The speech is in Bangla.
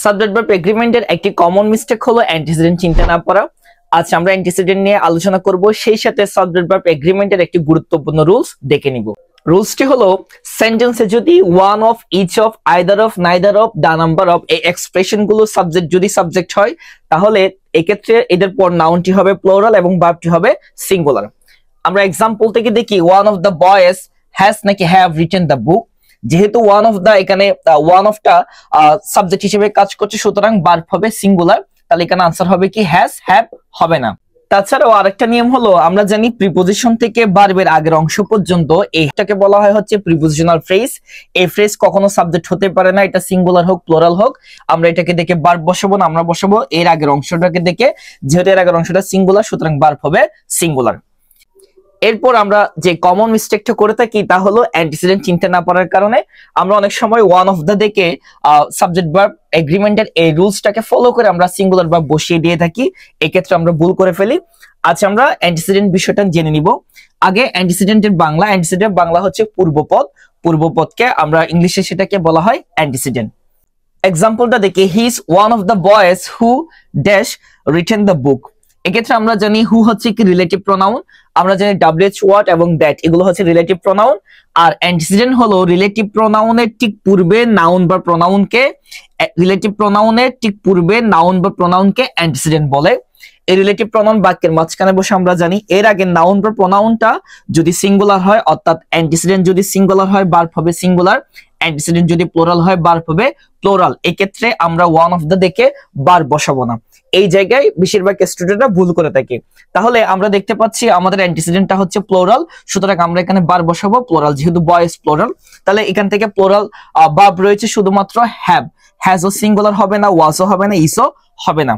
সাবজেক্ট ভার্ব এগ্রিমেন্টের একটি কমন মিস্টেক হলো অ্যান্টিসিডেন্ট চিন্তা না করা। আজ আমরা অ্যান্টিসিডেন্ট নিয়ে আলোচনা করব, সেই সাথে সাবজেক্ট ভার্ব এগ্রিমেন্টের একটি গুরুত্বপূর্ণ রুলস দেখে নিব। রুলসটি হলো, সেন্টেন্সে যদি one of, each of, either of, neither of, the number of এই এক্সপ্রেশন গুলো সাবজেক্ট যদি সাবজেক্ট হয়, তাহলে এক্ষেত্রে এদের পর নাউনটি হবে প্লুরাল এবং ভার্বটি হবে সিঙ্গুলার। আমরা এক্সাম্পল থেকে দেখি, one of the boys has নাকি হ্যাভ রিটেন দ্য বুক। যেহেতু ওয়ান অফ দা এখানে ওয়ান অফটা সাবজেক্ট হিসেবে কাজ করছে, সুতরাং ভার্ব হবে সিঙ্গুলার, তাহলে এখানে আনসার হবে কি হ্যাজ, হ্যাভ হবে না। তাছাড়াও আরেকটা নিয়ম হলো, আমরা জানি প্রিপোজিশন থেকে ভার্বের আগের অংশ পর্যন্ত এইটাকে বলা হয় হচ্ছে প্রিপোজিশনাল ফ্রেজ। এই ফ্রেজ কখনো সাবজেক্ট হতে পারে না, এটা সিঙ্গুলার হোক প্লুরাল হোক। আমরা এটাকে দেখে ভার্ব বসাবো না, আমরা বসাবো এর আগের অংশটাকে দেখে। যেহেতু এর আগের অংশটা সিঙ্গুলার, সুতরাং ভার্ব হবে সিঙ্গুলার। এরপর আমরা যে কমন মিস্টেকটা করে থাকি তা হলো অ্যান্টিসিডেন্ট চিন্তা না পারার কারণে আমরা অনেক সময় ওয়ান অফ দা দেখে সাবজেক্ট ভার্ব এগ্রিমেন্টের এই রুলসটাকে ফলো করে আমরা সিঙ্গুলার ভার্ব বসিয়ে দিয়ে থাকি। এক্ষেত্রে আমরা ভুল করে ফেলি। আজ আমরা অ্যান্টিসিডেন্ট বিষয়টা জেনে নিব। আগে অ্যান্টিসিডেন্টের বাংলা, অ্যান্টিসিডেন্ট বাংলা হচ্ছে পূর্বপদ। পূর্বপদকে আমরা ইংলিশে সেটাকে বলা হয় অ্যান্টিসিডেন্ট। এক্সাম্পলটা দেখি, he is one of the boys who dash written the book. এক্ষেত্রে আমরা জানি হু হচ্ছে কি রিলেটিভ প্রোনাউন, আমরা জানি WH ওয়াট এবং দ্যাট এগুলো হচ্ছে রিলেটিভ প্রোনাউন। আর অ্যান্টিসিডেন্ট হলো রিলেটিভ প্রোনাউনের ঠিক পূর্বে নাউন বা প্রোনাউনকে, রিলেটিভ প্রোনাউনের ঠিক পূর্বে নাউন বা প্রোনাউনকে অ্যান্টিসিডেন্ট বলে। এই রিলেটিভ প্রোনাউন বাক্যের মাঝখানে বসে আমরা জানি এর আগে নাউন বা প্রোনাউনটা যদি সিঙ্গুলার হয়, অর্থাৎ অ্যান্টিসিডেন্ট যদি সিঙ্গুলার হয় ভার্ব হবে সিঙ্গুলার, অ্যান্টিসিডেন্ট যদি প্লুরাল হয় ভার্ব হবে প্লুরাল। এক্ষেত্রে আমরা ওয়ান অফ দা দেখে ভার্ব বসাবো না। এই জায়গায় বেশিরভাগ স্টুডেন্টরা ভুল করে থাকে। তাহলে আমরা দেখতে পাচ্ছি আমাদের অ্যান্টিসিডেন্টটা হচ্ছে প্লুরাল, সুতরাং আমরা এখানে ভার্ব বসাবো প্লুরাল। যেহেতু বয়েজ প্লুরাল, তাহলে এখান থেকে প্লুরাল ভার্ব রয়েছে শুধুমাত্র হ্যাভ। হ্যাজও সিঙ্গুলার হবে না, ওয়াজও হবে না, ইসও হবে না।